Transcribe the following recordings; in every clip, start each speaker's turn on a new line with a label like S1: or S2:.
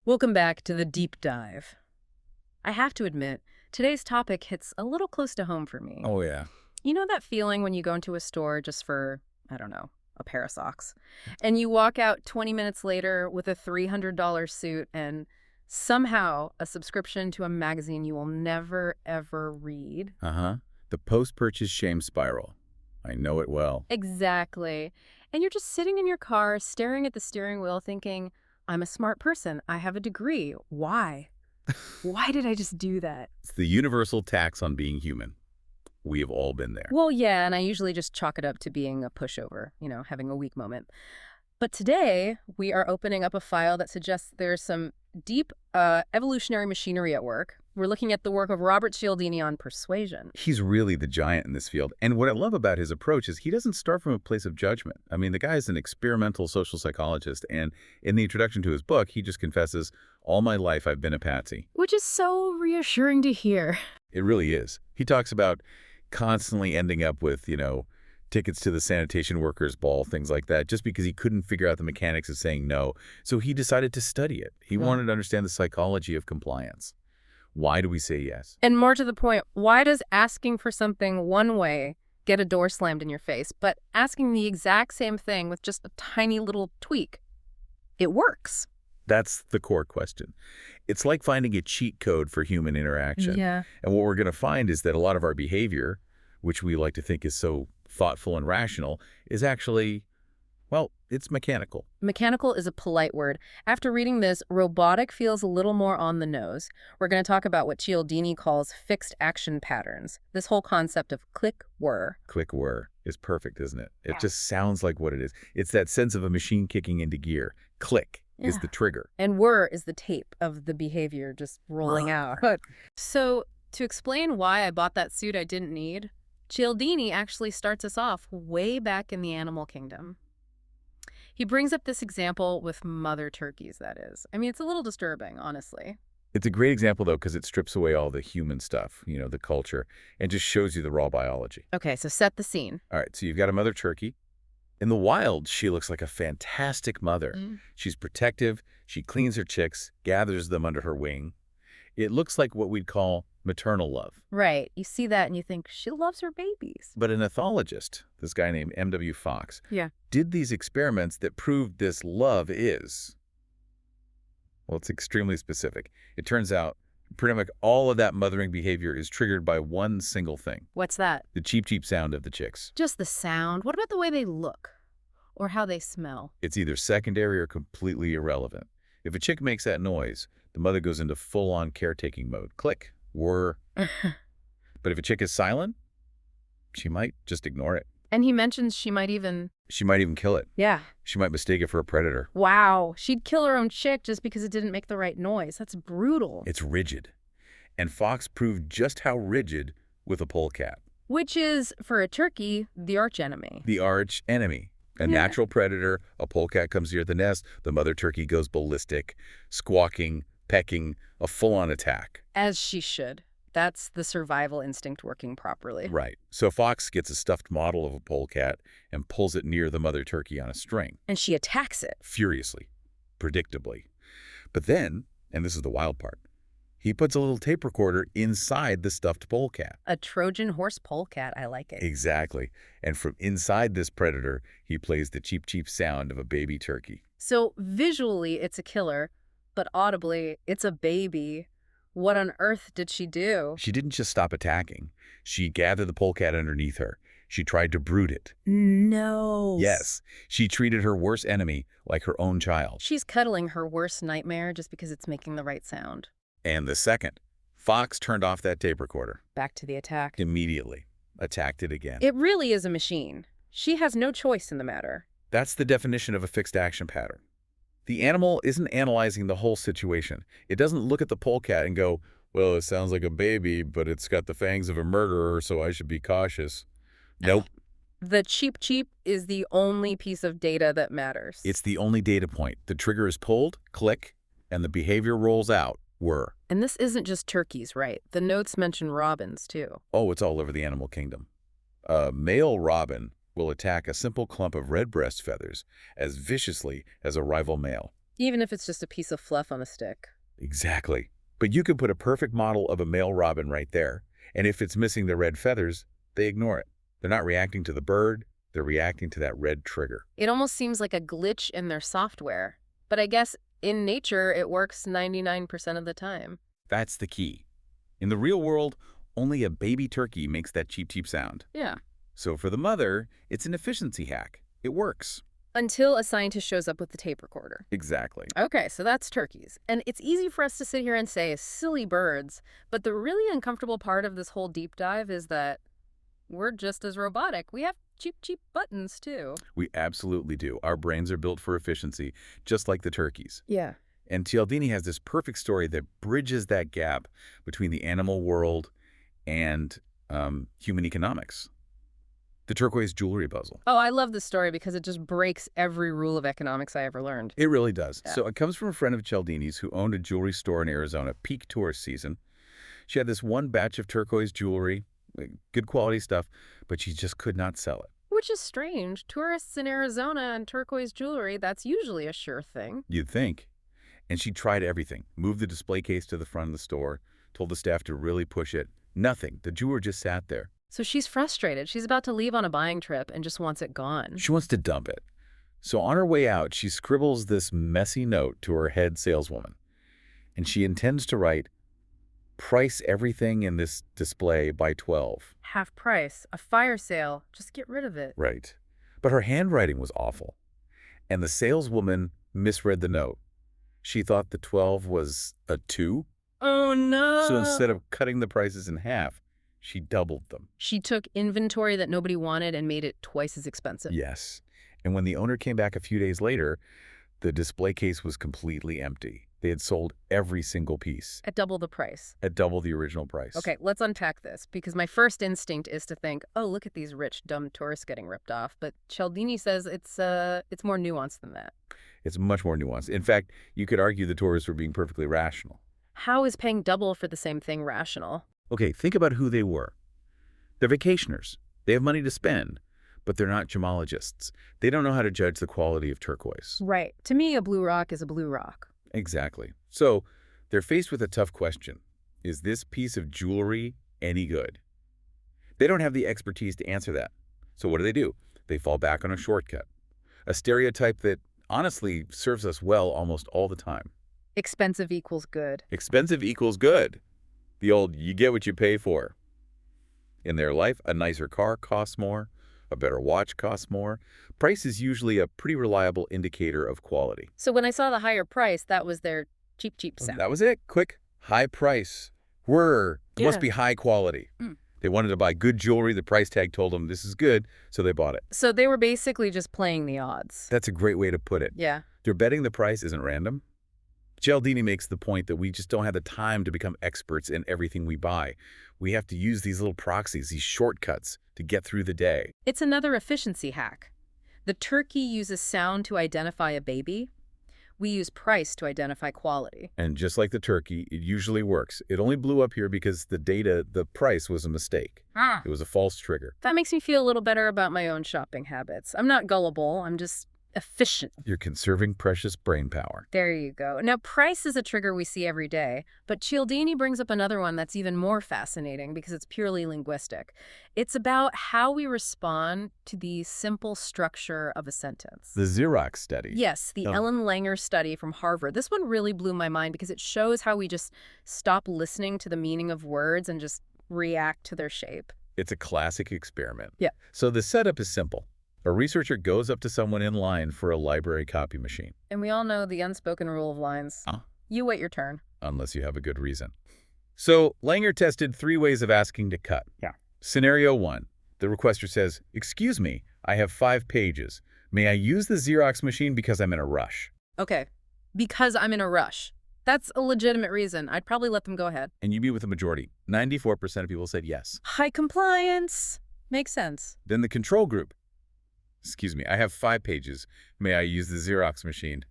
S1: Welcome back to the deep dive. I have to admit, today's topic hits a little close to home for me.
S2: Oh, yeah.
S1: You know that feeling when you go into a store just for, I don't know, a pair of socks, and you walk out 20 minutes later with a $300 suit and somehow a subscription to a magazine you will never, ever read?
S2: Uh-huh. The post-purchase shame spiral. I know it well.
S1: Exactly. And you're just sitting in your car, staring at the steering wheel, thinking, I'm a smart person. I have a degree. Why? Why did I just do that?
S2: It's the universal tax on being human. We have all been there.
S1: Well, yeah, and I usually just chalk it up to being a pushover, having a weak moment. But today, we are opening up a file that suggests there's some deep evolutionary machinery at work. We're looking at the work of Robert Cialdini on persuasion.
S2: He's really the giant in this field. And what I love about his approach is he doesn't start from a place of judgment. I mean, the guy is an experimental social psychologist, and in the introduction to his book, he just confesses, all my life I've been a patsy.
S1: Which is so reassuring to hear.
S2: It really is. He talks about constantly ending up with, tickets to the sanitation workers' ball, things like that, just because he couldn't figure out the mechanics of saying no. So he decided to study it. He wanted to understand the psychology of compliance. Why do we say yes?
S1: And more to the point, why does asking for something one way get a door slammed in your face, but asking the exact same thing with just a tiny little tweak, it works?
S2: That's the core question. It's like finding a cheat code for human interaction.
S1: Yeah.
S2: And what we're going to find is that a lot of our behavior, which we like to think is so thoughtful and rational, is actually, well, it's mechanical.
S1: Mechanical is a polite word. After reading this, robotic feels a little more on the nose. We're going to talk about what Cialdini calls fixed action patterns. This whole concept of click-whir.
S2: Click-whir is perfect, isn't it? It just sounds like what it is. It's that sense of a machine kicking into gear. Click is the trigger.
S1: And whir is the tape of the behavior just rolling out. So to explain why I bought that suit I didn't need, Cialdini actually starts us off way back in the animal kingdom. He brings up this example with mother turkeys, that is. I mean, it's a little disturbing, honestly.
S2: It's a great example, though, because it strips away all the human stuff, the culture, and just shows you the raw biology.
S1: Okay, so set the scene.
S2: All right, so you've got a mother turkey. In the wild, she looks like a fantastic mother. She's protective, she cleans her chicks, gathers them under her wing. It looks like what we'd call maternal love.
S1: Right. You see that and you think, she loves her babies.
S2: But an ethologist, this guy named M.W. Fox, did these experiments that proved this love is, well, it's extremely specific. It turns out pretty much all of that mothering behavior is triggered by one single thing.
S1: What's that?
S2: The cheep, cheep sound of the chicks.
S1: Just the sound. What about the way they look? Or how they smell?
S2: It's either secondary or completely irrelevant. If a chick makes that noise, the mother goes into full-on caretaking mode. Click, whir. But if a chick is silent, she might just ignore it.
S1: And he mentions she might even
S2: kill it.
S1: Yeah.
S2: She might mistake it for a predator.
S1: Wow. She'd kill her own chick just because it didn't make the right noise. That's brutal.
S2: It's rigid. And Fox proved just how rigid with a polecat.
S1: Which is, for a turkey, the archenemy.
S2: The arch enemy. A natural predator, a polecat comes near the nest, the mother turkey goes ballistic, squawking, pecking, a full-on attack.
S1: As she should. That's the survival instinct working properly.
S2: Right. So Fox gets a stuffed model of a polecat and pulls it near the mother turkey on a string.
S1: And she attacks it.
S2: Furiously. Predictably. But then, and this is the wild part, he puts a little tape recorder inside the stuffed polecat.
S1: A Trojan horse polecat. I like it.
S2: Exactly. And from inside this predator, he plays the cheep, cheep sound of a baby turkey.
S1: So visually, it's a killer, but audibly, it's a baby. What on earth did she do?
S2: She didn't just stop attacking. She gathered the polecat underneath her. She tried to brood it.
S1: No.
S2: Yes. She treated her worst enemy like her own child.
S1: She's cuddling her worst nightmare just because it's making the right sound.
S2: And the second, Fox turned off that tape recorder.
S1: Back to the attack.
S2: Immediately. Attacked it again.
S1: It really is a machine. She has no choice in the matter.
S2: That's the definition of a fixed action pattern. The animal isn't analyzing the whole situation. It doesn't look at the polecat and go, well, it sounds like a baby, but it's got the fangs of a murderer, so I should be cautious. Nope.
S1: The cheep cheep is the only piece of data that matters.
S2: It's the only data point. The trigger is pulled, click, and the behavior rolls out, whir.
S1: And this isn't just turkeys, right? The notes mention robins, too.
S2: Oh, it's all over the animal kingdom. A male robin will attack a simple clump of red breast feathers as viciously as a rival male.
S1: Even if it's just a piece of fluff on a stick.
S2: Exactly. But you could put a perfect model of a male robin right there, and if it's missing the red feathers, they ignore it. They're not reacting to the bird, they're reacting to that red trigger.
S1: It almost seems like a glitch in their software. But I guess in nature, it works 99% of the time.
S2: That's the key. In the real world, only a baby turkey makes that cheep cheep sound.
S1: Yeah.
S2: So for the mother, it's an efficiency hack. It works.
S1: Until a scientist shows up with the tape recorder.
S2: Exactly.
S1: Okay, so that's turkeys. And it's easy for us to sit here and say silly birds, but the really uncomfortable part of this whole deep dive is that we're just as robotic. We have cheap, cheap buttons, too.
S2: We absolutely do. Our brains are built for efficiency, just like the turkeys.
S1: Yeah.
S2: And Cialdini has this perfect story that bridges that gap between the animal world and human economics. The turquoise jewelry puzzle.
S1: Oh, I love this story because it just breaks every rule of economics I ever learned.
S2: It really does.
S1: Yeah.
S2: So it comes from a friend of Cialdini's who owned a jewelry store in Arizona, peak tourist season. She had this one batch of turquoise jewelry, good quality stuff, but she just could not sell it.
S1: Which is strange. Tourists in Arizona and turquoise jewelry, that's usually a sure thing.
S2: You'd think. And she tried everything. Moved the display case to the front of the store, told the staff to really push it. Nothing. The jeweler just sat there.
S1: So she's frustrated. She's about to leave on a buying trip and just wants it gone.
S2: She wants to dump it. So on her way out, she scribbles this messy note to her head saleswoman. And she intends to write, "Price everything in this display by 12.
S1: Half price, a fire sale, just get rid of it.
S2: Right. But her handwriting was awful. And the saleswoman misread the note. She thought the 12 was a 2.
S1: Oh, no.
S2: So instead of cutting the prices in half, she doubled them.
S1: She took inventory that nobody wanted and made it twice as expensive.
S2: Yes. And when the owner came back a few days later, the display case was completely empty. They had sold every single piece.
S1: At double the price.
S2: At double the original price.
S1: Okay, let's unpack this, because my first instinct is to think, oh, look at these rich, dumb tourists getting ripped off. But Cialdini says it's more nuanced than that.
S2: It's much more nuanced. In fact, you could argue the tourists were being perfectly rational.
S1: How is paying double for the same thing rational?
S2: Okay, think about who they were. They're vacationers. They have money to spend, but they're not gemologists. They don't know how to judge the quality of turquoise.
S1: Right. To me, a blue rock is a blue rock.
S2: Exactly. So they're faced with a tough question. Is this piece of jewelry any good? They don't have the expertise to answer that. So what do? They fall back on a shortcut. A stereotype that honestly serves us well almost all the time.
S1: Expensive equals good.
S2: Expensive equals good. The old, you get what you pay for. In their life, a nicer car costs more, a better watch costs more. Price is usually a pretty reliable indicator of quality.
S1: So when I saw the higher price, that was their cheap, cheap sound.
S2: That was it. Quick, high price. Must be high quality.
S1: Mm.
S2: They wanted to buy good jewelry. The price tag told them this is good, so they bought it.
S1: So they were basically just playing the odds.
S2: That's a great way to put it.
S1: Yeah.
S2: They're betting the price isn't random. Cialdini makes the point that we just don't have the time to become experts in everything we buy. We have to use these little proxies, these shortcuts, to get through the day.
S1: It's another efficiency hack. The turkey uses sound to identify a baby. We use price to identify quality.
S2: And just like the turkey, it usually works. It only blew up here because the price was a mistake. It was a false trigger.
S1: That makes me feel a little better about my own shopping habits. I'm not gullible. I'm just efficient.
S2: You're conserving precious brain power.
S1: There you go. Now, price is a trigger we see every day, but Cialdini brings up another one that's even more fascinating because it's purely linguistic. It's about how we respond to the simple structure of a sentence.
S2: The Xerox study.
S1: Yes, the Ellen Langer study from Harvard. This one really blew my mind because it shows how we just stop listening to the meaning of words and just react to their shape.
S2: It's a classic experiment.
S1: Yeah.
S2: So the setup is simple. A researcher goes up to someone in line for a library copy machine.
S1: And we all know the unspoken rule of lines. You wait your turn.
S2: Unless you have a good reason. So Langer tested 3 ways of asking to cut.
S1: Yeah.
S2: Scenario 1. The requester says, "Excuse me, I have 5 pages. May I use the Xerox machine because I'm in a rush?"
S1: Okay. Because I'm in a rush. That's a legitimate reason. I'd probably let them go ahead.
S2: And you'd be with the majority. 94% of people said yes.
S1: High compliance. Makes sense.
S2: Then the control group. "Excuse me, I have 5 pages. May I use the Xerox machine?"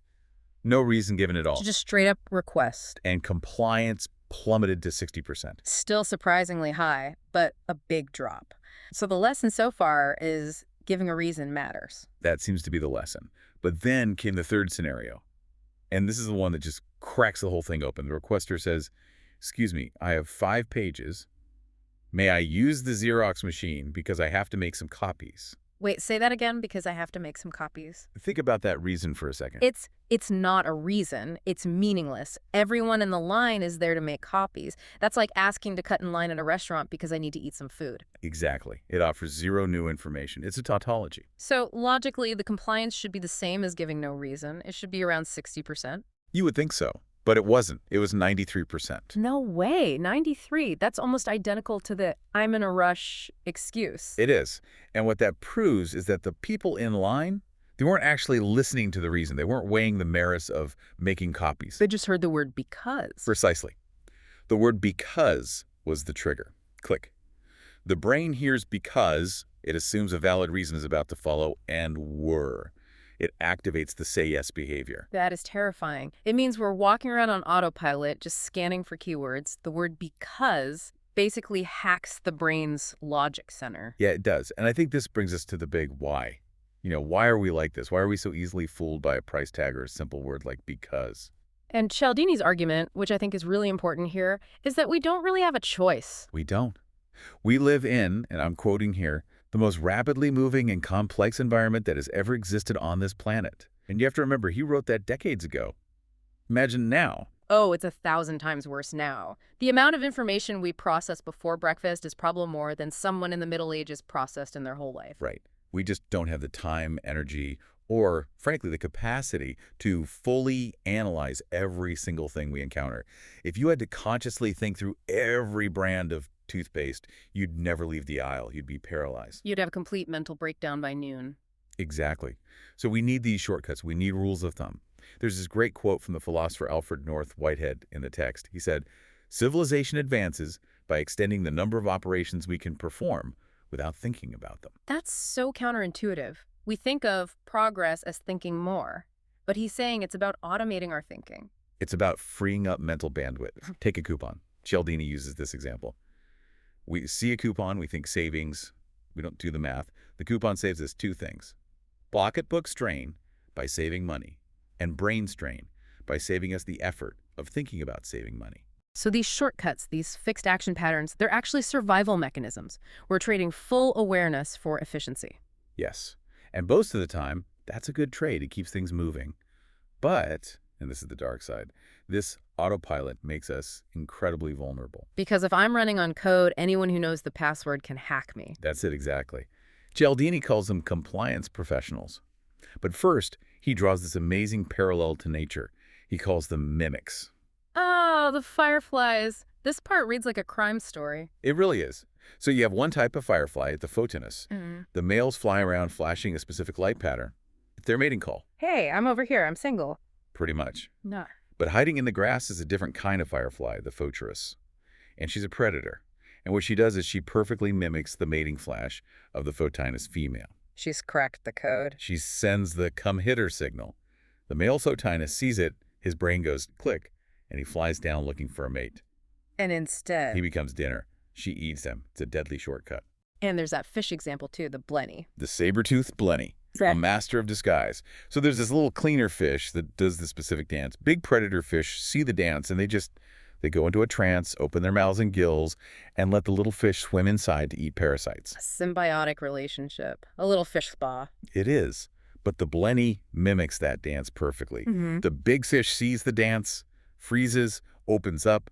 S2: No reason given at all.
S1: Just straight up request.
S2: And compliance plummeted to 60%.
S1: Still surprisingly high, but a big drop. So the lesson so far is giving a reason matters.
S2: That seems to be the lesson. But then came the third scenario. And this is the one that just cracks the whole thing open. The requester says, "Excuse me, I have 5 pages. May I use the Xerox machine because I have to make some copies?"
S1: Wait, say that again because I have to make some copies.
S2: Think about that reason for a second.
S1: It's not a reason. It's meaningless. Everyone in the line is there to make copies. That's like asking to cut in line at a restaurant because I need to eat some food.
S2: Exactly. It offers zero new information. It's a tautology.
S1: So logically, the compliance should be the same as giving no reason. It should be around 60%.
S2: You would think so, but it wasn't. It was 93%.
S1: No way, 93. That's almost identical to the "I'm in a rush" excuse.
S2: It is. And what that proves is that the people in line, they weren't actually listening to the reason. They weren't weighing the merits of making copies.
S1: They just heard the word because.
S2: Precisely. The word because was the trigger. Click. The brain hears because, it assumes a valid reason is about to follow, and were. It activates the say yes behavior.
S1: That is terrifying. It means we're walking around on autopilot, just scanning for keywords. The word because basically hacks the brain's logic center.
S2: Yeah, it does. And I think this brings us to the big why. Why are we like this? Why are we so easily fooled by a price tag or a simple word like because?
S1: And Cialdini's argument, which I think is really important here, is that we don't really have a choice.
S2: We don't. We live in, and I'm quoting here, the most rapidly moving and complex environment that has ever existed on this planet. And you have to remember, he wrote that decades ago. Imagine now.
S1: Oh, it's 1,000 times worse now. The amount of information we process before breakfast is probably more than someone in the Middle Ages processed in their whole life.
S2: Right. We just don't have the time, energy, or, frankly, the capacity to fully analyze every single thing we encounter. If you had to consciously think through every brand of toothpaste, you'd never leave the aisle. You'd be paralyzed.
S1: You'd have a complete mental breakdown by noon.
S2: Exactly. So we need these shortcuts. We need rules of thumb. There's this great quote from the philosopher Alfred North Whitehead in the text. He said, "Civilization advances by extending the number of operations we can perform without thinking about them."
S1: That's so counterintuitive. We think of progress as thinking more, but he's saying it's about automating our thinking.
S2: It's about freeing up mental bandwidth. Take a coupon. Cialdini uses this example. We see a coupon, we think savings. We don't do the math. The coupon saves us 2 things. Pocketbook strain by saving money, and brain strain by saving us the effort of thinking about saving money.
S1: So these shortcuts, these fixed action patterns, they're actually survival mechanisms. We're trading full awareness for efficiency.
S2: Yes. And most of the time, that's a good trade. It keeps things moving. But, and this is the dark side, this autopilot makes us incredibly vulnerable.
S1: Because if I'm running on code, anyone who knows the password can hack me.
S2: That's it exactly. Cialdini calls them compliance professionals. But first, he draws this amazing parallel to nature. He calls them mimics.
S1: Oh, the fireflies. This part reads like a crime story.
S2: It really is. So you have one type of firefly, the photinus.
S1: Mm.
S2: The males fly around flashing a specific light pattern. It's their mating call.
S1: Hey, I'm over here. I'm single.
S2: Pretty much.
S1: No.
S2: But hiding in the grass is a different kind of firefly, the photurus. And she's a predator. And what she does is she perfectly mimics the mating flash of the photinus female.
S1: She's cracked the code.
S2: She sends the come hitter signal. The male photinus sees it, his brain goes click, and he flies down looking for a mate.
S1: And instead...
S2: He becomes dinner. She eats him. It's a deadly shortcut.
S1: And there's that fish example too, the blenny.
S2: The saber-toothed blenny. A master of disguise. So there's this little cleaner fish that does the specific dance. Big predator fish see the dance and they go into a trance, open their mouths and gills, and let the little fish swim inside to eat parasites.
S1: A symbiotic relationship. A little fish spa.
S2: It is. But the blenny mimics that dance perfectly.
S1: Mm-hmm.
S2: The big fish sees the dance, freezes, opens up,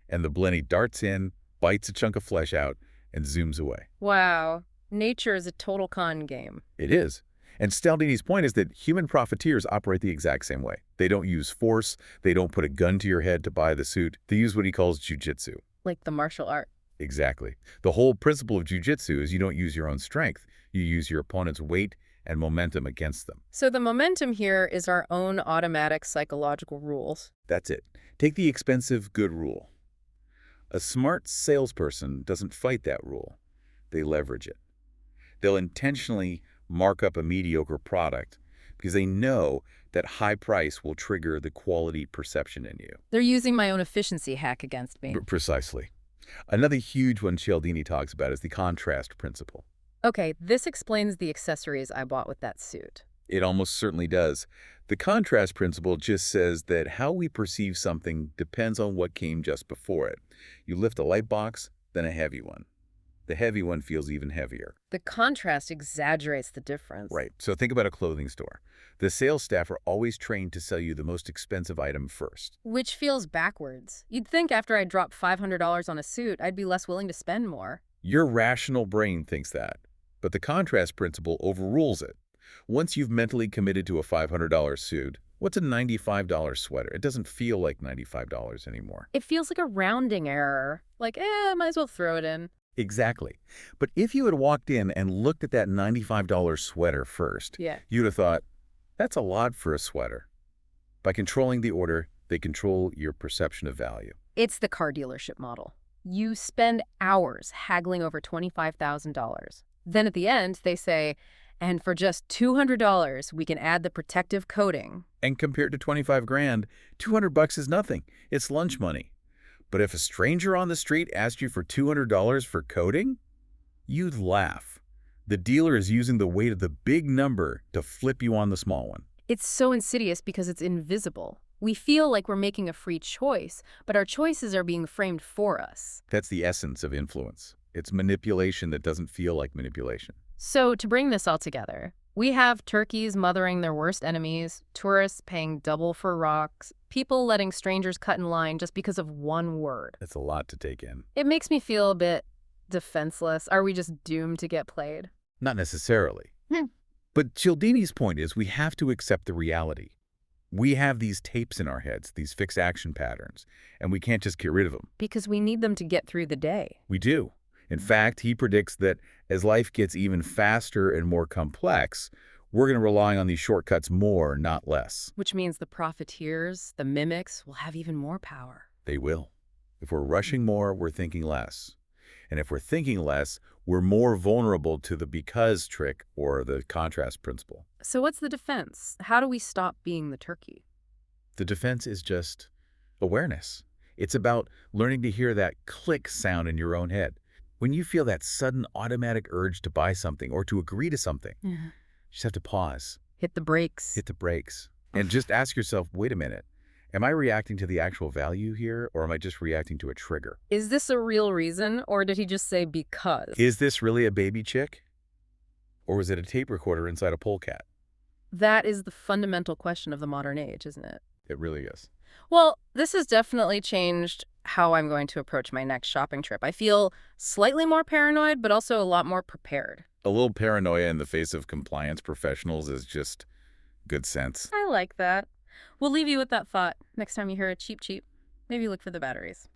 S2: and the blenny darts in, bites a chunk of flesh out, and zooms away.
S1: Wow. Nature is a total con game.
S2: It is. And Cialdini's point is that human profiteers operate the exact same way. They don't use force. They don't put a gun to your head to buy the suit. They use what he calls jujitsu.
S1: Like the martial art.
S2: Exactly. The whole principle of jujitsu is you don't use your own strength. You use your opponent's weight and momentum against them.
S1: So the momentum here is our own automatic psychological rules.
S2: That's it. Take the expensive good rule. A smart salesperson doesn't fight that rule. They leverage it. They'll intentionally mark up a mediocre product because they know that high price will trigger the quality perception in you.
S1: They're using my own efficiency hack against me.
S2: Precisely. Another huge one Cialdini talks about is the contrast principle.
S1: Okay, this explains the accessories I bought with that suit.
S2: It almost certainly does. The contrast principle just says that how we perceive something depends on what came just before it. You lift a light box, then a heavy one. The heavy one feels even heavier.
S1: The contrast exaggerates the difference.
S2: Right. So think about a clothing store. The sales staff are always trained to sell you the most expensive item first.
S1: Which feels backwards. You'd think after I dropped $500 on a suit, I'd be less willing to spend more.
S2: Your rational brain thinks that, but the contrast principle overrules it. Once you've mentally committed to a $500 suit, what's a $95 sweater? It doesn't feel like $95 anymore.
S1: It feels like a rounding error. Like, might as well throw it in.
S2: Exactly. But if you had walked in and looked at that $95 sweater first,
S1: Yeah.
S2: you'd have thought, that's a lot for a sweater. By controlling the order, they control your perception of value.
S1: It's the car dealership model. You spend hours haggling over $25,000. Then at the end, they say, and for just $200, we can add the protective coating.
S2: And compared to 25 grand, 200 bucks is nothing. It's lunch money. But if a stranger on the street asked you for $200 for coating, you'd laugh. The dealer is using the weight of the big number to flip you on the small one.
S1: It's so insidious because it's invisible. We feel like we're making a free choice, but our choices are being framed for us.
S2: That's the essence of influence. It's manipulation that doesn't feel like manipulation.
S1: So to bring this all together, we have turkeys mothering their worst enemies, tourists paying double for rocks, people letting strangers cut in line just because of one word.
S2: That's a lot to take in.
S1: It makes me feel a bit defenseless. Are we just doomed to get played?
S2: Not necessarily. But Cialdini's point is we have to accept the reality. We have these tapes in our heads, these fixed action patterns, and we can't just get rid of them.
S1: Because we need them to get through the day.
S2: We do. In fact, he predicts that as life gets even faster and more complex, we're going to rely on these shortcuts more, not less.
S1: Which means the profiteers, the mimics, will have even more power.
S2: They will. If we're rushing more, we're thinking less. And if we're thinking less, we're more vulnerable to the because trick or the contrast principle.
S1: So what's the defense? How do we stop being the turkey?
S2: The defense is just awareness. It's about learning to hear that click sound in your own head. When you feel that sudden automatic urge to buy something or to agree to something, you just have to pause.
S1: Hit the brakes.
S2: Hit the brakes. And just ask yourself, wait a minute, am I reacting to the actual value here or am I just reacting to a trigger?
S1: Is this a real reason or did he just say because?
S2: Is this really a baby chick? Or was it a tape recorder inside a polecat?
S1: That is the fundamental question of the modern age, isn't it?
S2: It really is.
S1: Well, this has definitely changed how I'm going to approach my next shopping trip. I feel slightly more paranoid, but also a lot more prepared.
S2: A little paranoia in the face of compliance professionals is just good sense.
S1: I like that. We'll leave you with that thought. Next time you hear a cheap, maybe look for the batteries.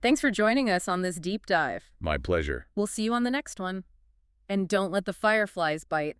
S1: Thanks for joining us on this deep dive.
S2: My pleasure.
S1: We'll see you on the next one. And don't let the fireflies bite.